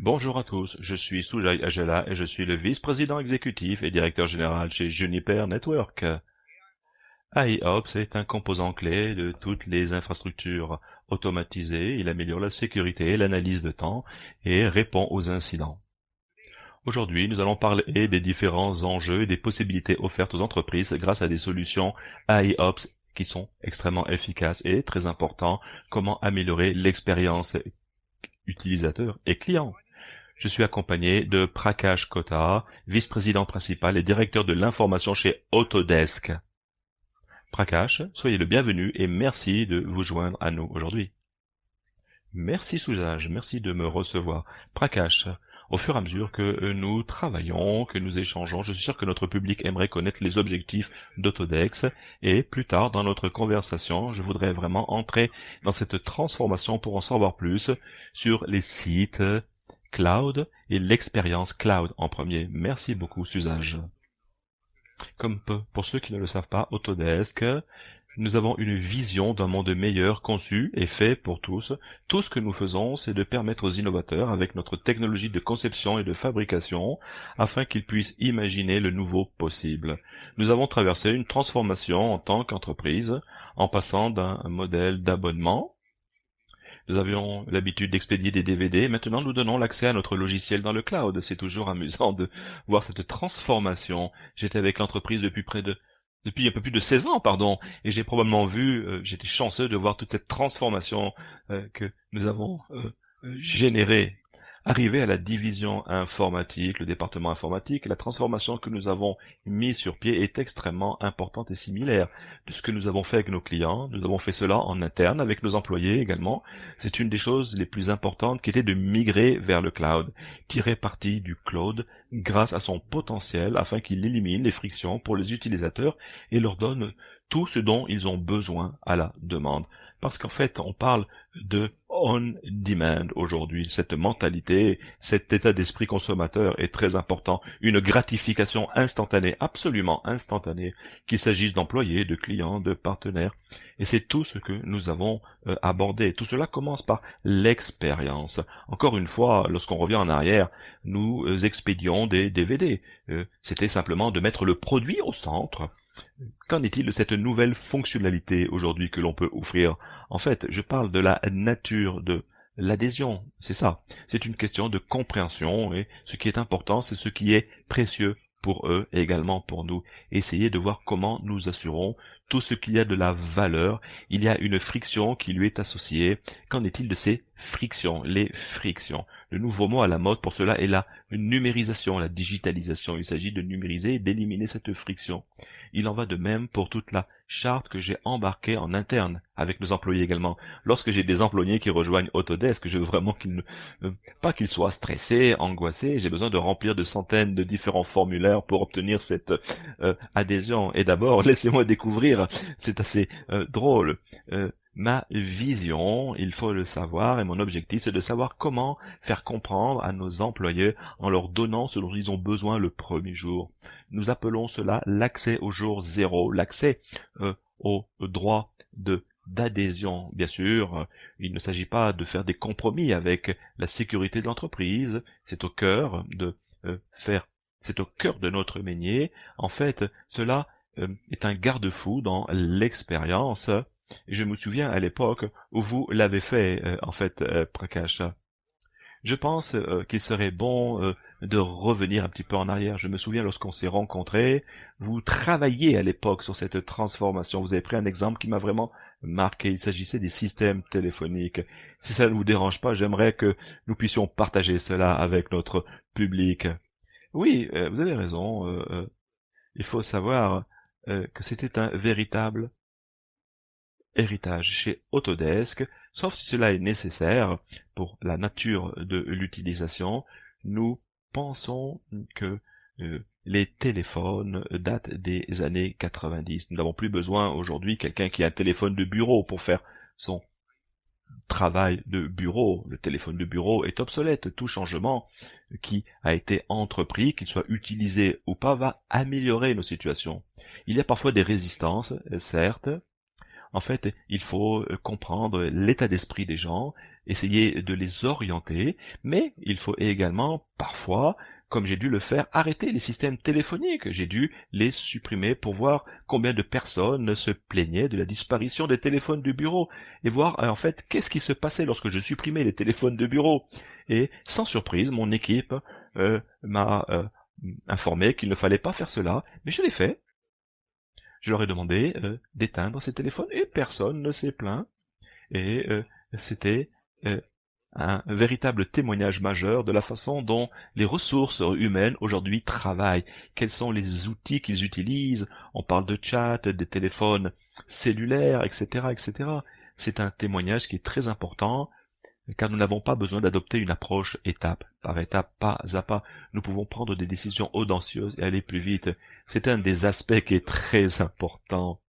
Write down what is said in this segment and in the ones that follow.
Bonjour à tous, je suis Sujay Agela et je suis le vice-président exécutif et directeur général chez Juniper Network. AIOps est un composant clé de toutes les infrastructures automatisées. Il améliore la sécurité, l'analyse de temps et répond aux incidents. Aujourd'hui, nous allons parler des différents enjeux et des possibilités offertes aux entreprises grâce à des solutions AIOps qui sont extrêmement efficaces et très importants. Comment améliorer l'expérience utilisateur et client. Je suis accompagné de Prakash Kota, vice-président principal et directeur de l'information chez Autodesk. Prakash, soyez le bienvenu et merci de vous joindre à nous aujourd'hui. Merci Soujaj, merci de me recevoir. Prakash, au fur et à mesure que nous travaillons, que nous échangeons, je suis sûr que notre public aimerait connaître les objectifs d'Autodesk et plus tard dans notre conversation, je voudrais vraiment entrer dans cette transformation pour en savoir plus sur les sites cloud et l'expérience cloud en premier. Merci beaucoup, Suzage. Pour ceux qui ne le savent pas, Autodesk, nous avons une vision d'un monde meilleur conçu et fait pour tous. Tout ce que nous faisons, c'est de permettre aux innovateurs, avec notre technologie de conception et de fabrication, afin qu'ils puissent imaginer le nouveau possible. Nous avons traversé une transformation en tant qu'entreprise, en passant d'un modèle d'abonnement. Nous avions l'habitude d'expédier des DVD. Maintenant, nous donnons l'accès à notre logiciel dans le cloud. C'est toujours amusant de voir cette transformation. J'étais avec l'entreprise depuis un peu plus de 16 ans, pardon, et j'ai probablement vu, j'étais chanceux de voir toute cette transformation que nous avons générée. Arrivé à la division informatique, le département informatique, la transformation que nous avons mise sur pied est extrêmement importante et similaire de ce que nous avons fait avec nos clients. Nous avons fait cela en interne avec nos employés également. C'est une des choses les plus importantes qui était de migrer vers le cloud, tirer parti du cloud grâce à son potentiel afin qu'il élimine les frictions pour les utilisateurs et leur donne tout ce dont ils ont besoin à la demande. Parce qu'en fait, on parle de on-demand aujourd'hui. Cette mentalité, cet état d'esprit consommateur est très important. Une gratification instantanée, absolument instantanée, qu'il s'agisse d'employés, de clients, de partenaires. Et c'est tout ce que nous avons abordé. Tout cela commence par l'expérience. Encore une fois, lorsqu'on revient en arrière, nous expédions des DVD. C'était simplement de mettre le produit au centre. Qu'en est-il de cette nouvelle fonctionnalité aujourd'hui que l'on peut offrir? En fait, je parle de la nature de l'adhésion, c'est ça. C'est une question de compréhension et ce qui est important, c'est ce qui est précieux pour eux et également pour nous. Essayez de voir comment nous assurons tout ce qu'il y a de la valeur. Il y a une friction qui lui est associée. Qu'en est-il de ces frictions? Les frictions. Le nouveau mot à la mode pour cela est la numérisation, la digitalisation. Il s'agit de numériser et d'éliminer cette friction. Il en va de même pour toute la charte que j'ai embarquée en interne avec nos employés également. Lorsque j'ai des employés qui rejoignent Autodesk, je veux vraiment pas qu'ils soient stressés, angoissés. J'ai besoin de remplir de centaines de différents formulaires pour obtenir cette adhésion. Et d'abord, laissez-moi découvrir, c'est assez drôle. Ma vision, il faut le savoir, et mon objectif, c'est de savoir comment faire comprendre à nos employés en leur donnant ce dont ils ont besoin le premier jour. Nous appelons cela l'accès au jour zéro, l'accès au droit d'adhésion. Bien sûr, il ne s'agit pas de faire des compromis avec la sécurité de l'entreprise, c'est au cœur c'est au cœur de notre métier. En fait, cela est un garde-fou dans l'expérience. Et je me souviens à l'époque où vous l'avez fait, Prakash. Je pense qu'il serait bon de revenir un petit peu en arrière. Je me souviens lorsqu'on s'est rencontrés, vous travailliez à l'époque sur cette transformation. Vous avez pris un exemple qui m'a vraiment marqué. Il s'agissait des systèmes téléphoniques. Si ça ne vous dérange pas, j'aimerais que nous puissions partager cela avec notre public. Oui, vous avez raison. Il faut savoir que c'était un véritable héritage chez Autodesk, sauf si cela est nécessaire pour la nature de l'utilisation. Nous pensons que les téléphones datent des années 90. Nous n'avons plus besoin aujourd'hui quelqu'un qui a un téléphone de bureau pour faire son travail de bureau. Le téléphone de bureau est obsolète. Tout changement qui a été entrepris, qu'il soit utilisé ou pas, va améliorer nos situations. Il y a parfois des résistances, certes. En fait, il faut comprendre l'état d'esprit des gens, essayer de les orienter, mais il faut également, parfois, comme j'ai dû le faire, arrêter les systèmes téléphoniques. J'ai dû les supprimer pour voir combien de personnes se plaignaient de la disparition des téléphones du bureau et voir en fait qu'est-ce qui se passait lorsque je supprimais les téléphones de bureau. Et sans surprise, mon équipe m'a informé qu'il ne fallait pas faire cela, mais je l'ai fait. Je leur ai demandé d'éteindre ces téléphones et personne ne s'est plaint. Et c'était euh, un véritable témoignage majeur de la façon dont les ressources humaines aujourd'hui travaillent. Quels sont les outils qu'ils utilisent? On parle de chat, des téléphones cellulaires, etc., etc. C'est un témoignage qui est très important car nous n'avons pas besoin d'adopter une approche étape par étape, pas à pas. Nous pouvons prendre des décisions audacieuses et aller plus vite. C'est un des aspects qui est très important.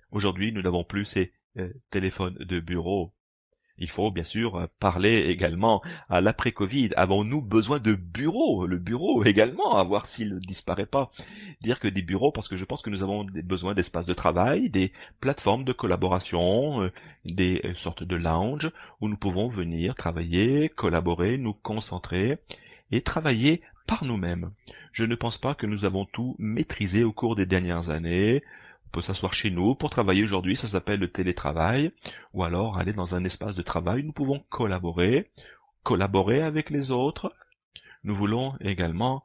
Aujourd'hui, nous n'avons plus ces téléphones de bureau. Il faut bien sûr parler également à l'après-Covid. Avons-nous besoin de bureaux? Le bureau également, à voir s'il ne disparaît pas. Dire que des bureaux, parce que je pense que nous avons besoin d'espaces de travail, des plateformes de collaboration, des sortes de lounge où nous pouvons venir travailler, collaborer, nous concentrer et travailler par nous-mêmes. Je ne pense pas que nous avons tout maîtrisé au cours des dernières années. On peut s'asseoir chez nous pour travailler aujourd'hui, ça s'appelle le télétravail, ou alors aller dans un espace de travail où nous pouvons collaborer avec les autres. Nous voulons également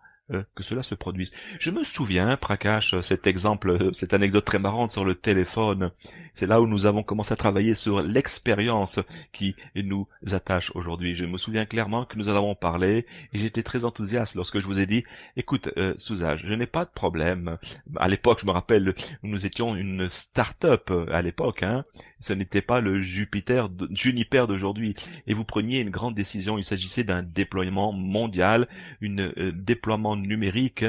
que cela se produise. Je me souviens, Prakash, cet exemple, cette anecdote très marrante sur le téléphone, c'est là où nous avons commencé à travailler sur l'expérience qui nous attache aujourd'hui. Je me souviens clairement que nous en avons parlé et j'étais très enthousiaste lorsque je vous ai dit, écoute, Souzaj, je n'ai pas de problème. À l'époque, je me rappelle, nous étions une start-up à l'époque, hein. Ce n'était pas le Juniper d'aujourd'hui. Et vous preniez une grande décision. Il s'agissait d'un déploiement mondial, un déploiement numérique.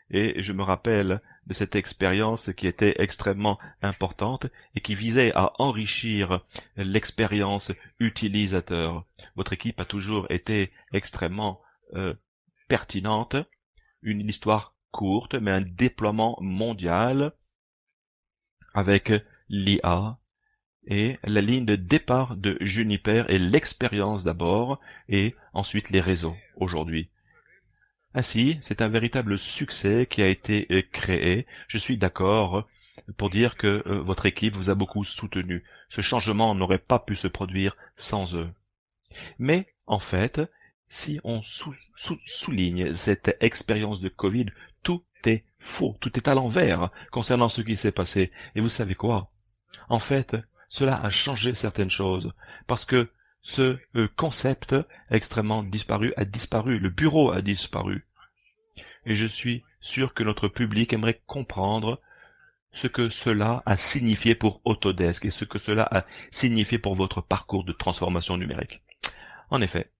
Et je me rappelle de cette expérience qui était extrêmement importante et qui visait à enrichir l'expérience utilisateur. Votre équipe a toujours été extrêmement pertinente. Une histoire courte, mais un déploiement mondial avec l'IA. Et la ligne de départ de Juniper est l'expérience d'abord, et ensuite les réseaux aujourd'hui. Ainsi, c'est un véritable succès qui a été créé. Je suis d'accord pour dire que votre équipe vous a beaucoup soutenu. Ce changement n'aurait pas pu se produire sans eux. Mais, en fait, si on souligne cette expérience de Covid, tout est faux, tout est à l'envers concernant ce qui s'est passé. Et vous savez quoi? En fait, cela a changé certaines choses, parce que ce concept extrêmement a disparu, le bureau a disparu. Et je suis sûr que notre public aimerait comprendre ce que cela a signifié pour Autodesk et ce que cela a signifié pour votre parcours de transformation numérique. En effet,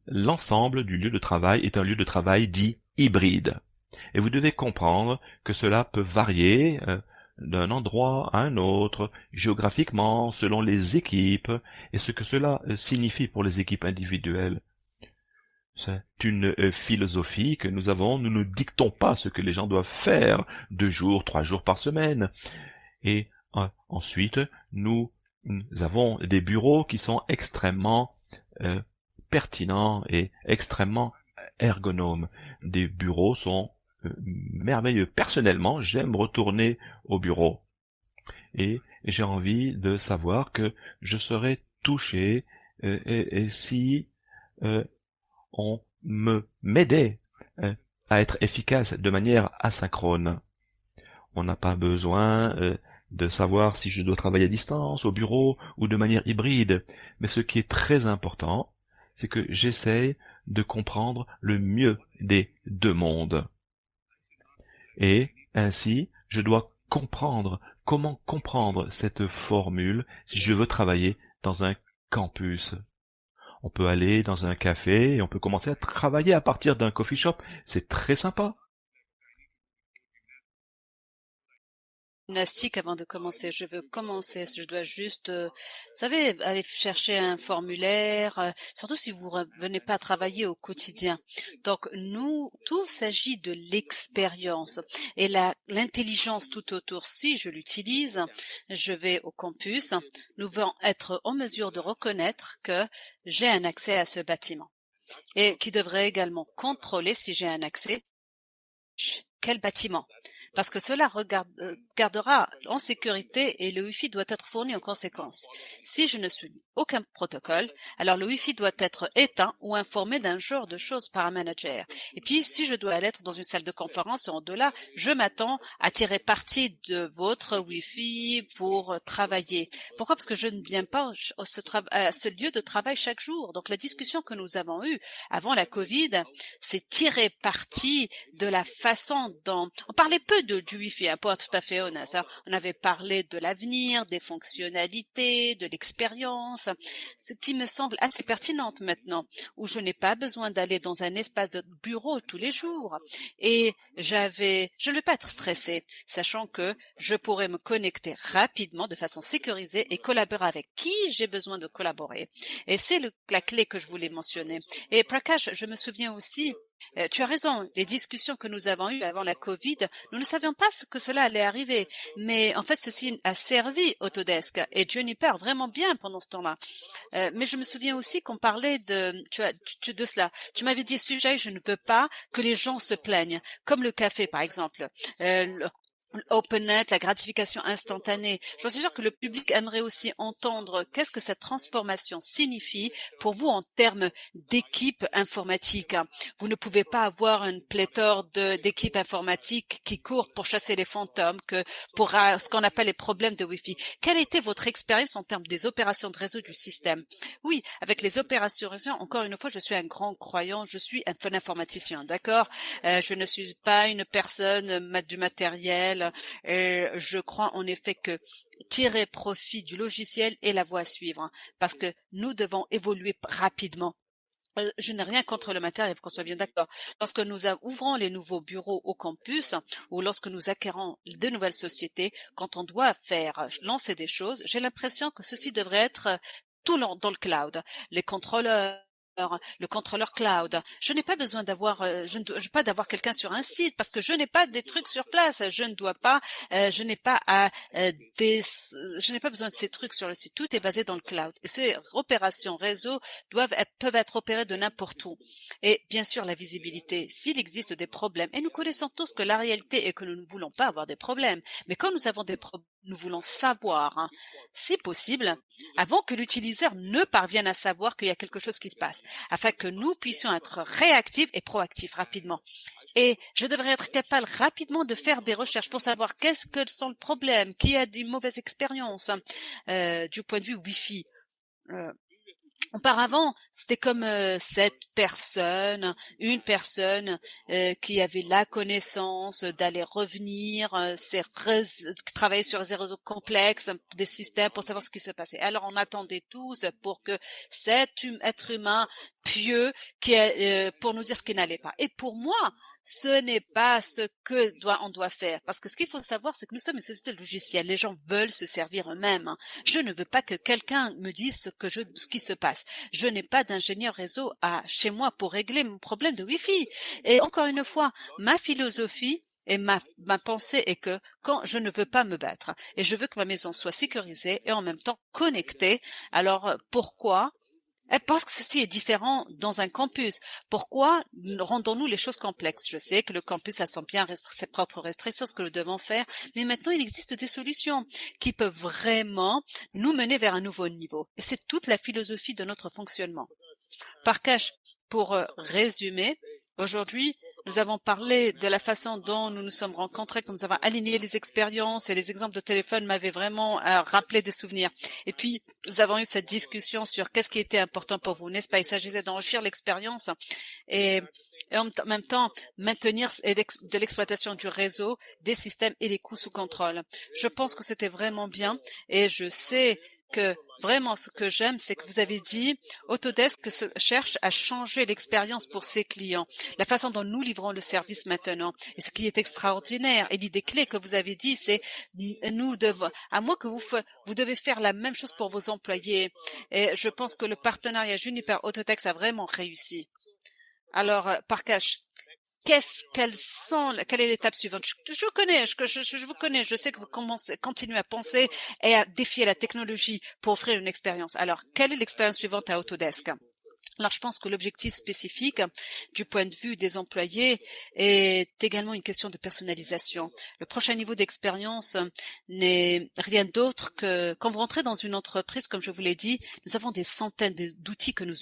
l'ensemble du lieu de travail est un lieu de travail dit hybride. Et vous devez comprendre que cela peut varier d'un endroit à un autre, géographiquement, selon les équipes, et ce que cela signifie pour les équipes individuelles. C'est une philosophie que nous avons, nous ne dictons pas ce que les gens doivent faire 2 jours, 3 jours par semaine. Et ensuite, nous avons des bureaux qui sont extrêmement pertinents et extrêmement ergonomes. Des bureaux sont merveilleux. Personnellement, j'aime retourner au bureau. Et j'ai envie de savoir que je serai touché et si on m'aidait à être efficace de manière asynchrone. On n'a pas besoin de savoir si je dois travailler à distance, au bureau ou de manière hybride. Mais ce qui est très important, c'est que j'essaye de comprendre le mieux des 2 mondes. Et ainsi, je dois comprendre comment comprendre cette formule si je veux travailler dans un campus. On peut aller dans un café et on peut commencer à travailler à partir d'un coffee shop. C'est très sympa. gymnastique avant de commencer. Je veux commencer. Je dois juste, vous savez, aller chercher un formulaire, surtout si vous venez pas travailler au quotidien. Donc, tout s'agit de l'expérience et l'intelligence tout autour. Si je l'utilise, je vais au campus. Nous devons être en mesure de reconnaître que j'ai un accès à ce bâtiment et qui devrait également contrôler si j'ai un accès. Quel bâtiment? Parce que cela gardera en sécurité et le Wi-Fi doit être fourni en conséquence. Si je ne suis aucun protocole, alors le Wi-Fi doit être éteint ou informé d'un genre de choses par un manager. Et puis, si je dois aller être dans une salle de conférence ou au-delà, je m'attends à tirer parti de votre Wi-Fi pour travailler. Pourquoi? Parce que je ne viens pas à ce lieu de travail chaque jour. Donc, la discussion que nous avons eue avant la COVID, c'est tirer parti de la façon dont on parlait peu du Wi-Fi, pour être tout à fait honnête. On avait parlé de l'avenir, des fonctionnalités, de l'expérience, ce qui me semble assez pertinente maintenant, où je n'ai pas besoin d'aller dans un espace de bureau tous les jours. Et je ne vais pas être stressée, sachant que je pourrais me connecter rapidement, de façon sécurisée, et collaborer avec qui j'ai besoin de collaborer. Et c'est la clé que je voulais mentionner. Et Prakash, je me souviens aussi. Tu as raison, les discussions que nous avons eues avant la Covid, nous ne savions pas que cela allait arriver. Mais en fait, ceci a servi Autodesk et Juniper vraiment bien pendant ce temps-là. Mais je me souviens aussi qu'on parlait de cela. Tu m'avais dit, sujet, je ne veux pas que les gens se plaignent, comme le café par exemple. OpenNet, la gratification instantanée. Je suis sûre que le public aimerait aussi entendre qu'est-ce que cette transformation signifie pour vous en termes d'équipe informatique. Vous ne pouvez pas avoir une pléthore d'équipes informatiques qui courent pour chasser les fantômes, pour ce qu'on appelle les problèmes de Wi-Fi. Quelle était votre expérience en termes des opérations de réseau du système? Oui, avec les opérations de réseau, encore une fois, je suis un grand croyant, je suis un fun informaticien, d'accord? Je ne suis pas une personne du matériel. Je crois en effet que tirer profit du logiciel est la voie à suivre, parce que nous devons évoluer rapidement. Je n'ai rien contre le matériel, qu'on soit bien d'accord. Lorsque nous ouvrons les nouveaux bureaux au campus ou lorsque nous acquérons de nouvelles sociétés, quand on doit faire lancer des choses, j'ai l'impression que ceci devrait être tout dans le cloud. Les contrôleurs, le contrôleur cloud. Je n'ai pas besoin je ne dois pas d'avoir quelqu'un sur un site parce que je n'ai pas des trucs sur place. Je n'ai pas je n'ai pas besoin de ces trucs sur le site. Tout est basé dans le cloud. Et ces opérations réseau peuvent être opérées de n'importe où. Et bien sûr, la visibilité. S'il existe des problèmes, et nous connaissons tous que la réalité est que nous ne voulons pas avoir des problèmes. Mais quand nous avons des problèmes, nous voulons savoir, si possible, avant que l'utilisateur ne parvienne à savoir qu'il y a quelque chose qui se passe, afin que nous puissions être réactifs et proactifs rapidement. Et je devrais être capable rapidement de faire des recherches pour savoir qu'est-ce que sont le problème, qui a des mauvaises expériences du point de vue Wi-Fi. Auparavant, c'était comme une personne qui avait la connaissance d'aller revenir, travailler sur des réseaux complexes, des systèmes pour savoir ce qui se passait. Alors on attendait tous pour que cet être humain pieux pour nous dire ce qui n'allait pas. Et pour moi, ce n'est pas ce que on doit faire. Parce que ce qu'il faut savoir, c'est que nous sommes une société de logiciels. Les gens veulent se servir eux-mêmes. Je ne veux pas que quelqu'un me dise ce qui se passe. Je n'ai pas d'ingénieur réseau chez moi pour régler mon problème de Wi-Fi. Et encore une fois, ma philosophie et ma pensée est que quand je ne veux pas me battre et je veux que ma maison soit sécurisée et en même temps connectée, alors pourquoi? Parce que ceci est différent dans un campus. Pourquoi rendons-nous les choses complexes? Je sais que le campus a ses propres restrictions, ce que nous devons faire, mais maintenant il existe des solutions qui peuvent vraiment nous mener vers un nouveau niveau. Et c'est toute la philosophie de notre fonctionnement. Parkash, pour résumer, aujourd'hui, nous avons parlé de la façon dont nous nous sommes rencontrés, comme nous avons aligné les expériences et les exemples de téléphone m'avaient vraiment rappelé des souvenirs. Et puis, nous avons eu cette discussion sur qu'est-ce qui était important pour vous, n'est-ce pas? Il s'agissait d'enrichir l'expérience et en même temps maintenir de l'exploitation du réseau, des systèmes et les coûts sous contrôle. Je pense que c'était vraiment bien et je sais que vraiment ce que j'aime, c'est que vous avez dit Autodesk cherche à changer l'expérience pour ses clients, la façon dont nous livrons le service maintenant. Et ce qui est extraordinaire, et l'idée clé que vous avez dit, c'est nous devons, à moins que vous devez faire la même chose pour vos employés. Et je pense que le partenariat Juniper Autodesk a vraiment réussi. Alors, Parkash, quelle est l'étape suivante? Je vous connais, je sais que vous continuez à penser et à défier la technologie pour offrir une expérience. Alors, quelle est l'expérience suivante à Autodesk? Alors, je pense que l'objectif spécifique du point de vue des employés est également une question de personnalisation. Le prochain niveau d'expérience n'est rien d'autre que quand vous rentrez dans une entreprise, comme je vous l'ai dit, nous avons des centaines d'outils que nous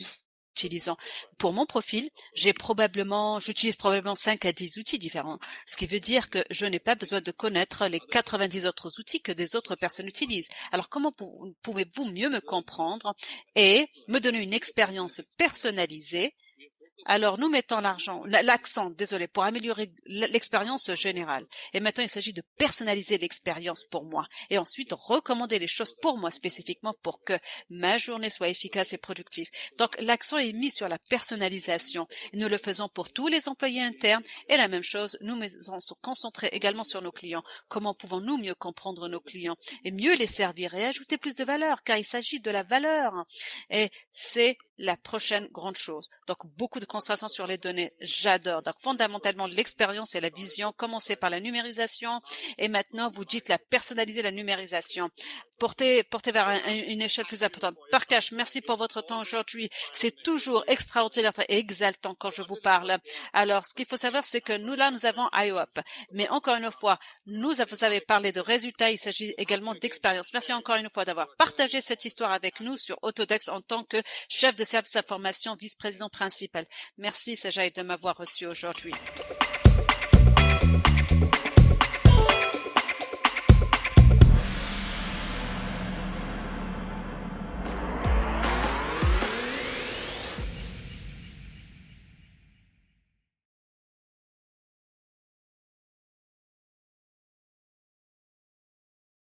utilisons. Pour mon profil, j'utilise probablement 5 à 10 outils différents, ce qui veut dire que je n'ai pas besoin de connaître les 90 autres outils que des autres personnes utilisent. Alors, comment pouvez-vous mieux me comprendre et me donner une expérience personnalisée? Alors, nous mettons l'accent, pour améliorer l'expérience générale. Et maintenant, il s'agit de personnaliser l'expérience pour moi et ensuite recommander les choses pour moi spécifiquement pour que ma journée soit efficace et productive. Donc, l'accent est mis sur la personnalisation. Nous le faisons pour tous les employés internes et la même chose, nous nous sommes concentrés également sur nos clients. Comment pouvons-nous mieux comprendre nos clients et mieux les servir et ajouter plus de valeur, car il s'agit de la valeur. Et c'est la prochaine grande chose. Donc, beaucoup de concentration sur les données. J'adore. Donc, fondamentalement, l'expérience et la vision. Commencez par la numérisation et maintenant, vous dites personnaliser la numérisation. Portez vers une échelle plus importante. Parkash, merci pour votre temps aujourd'hui. C'est toujours extraordinaire et exaltant quand je vous parle. Alors, ce qu'il faut savoir, c'est que nous avons IOP. Mais encore une fois, vous avez parlé de résultats. Il s'agit également d'expérience. Merci encore une fois d'avoir partagé cette histoire avec nous sur Autodesk en tant que chef de service information, vice-président principal. Merci, Sajay, de m'avoir reçu aujourd'hui.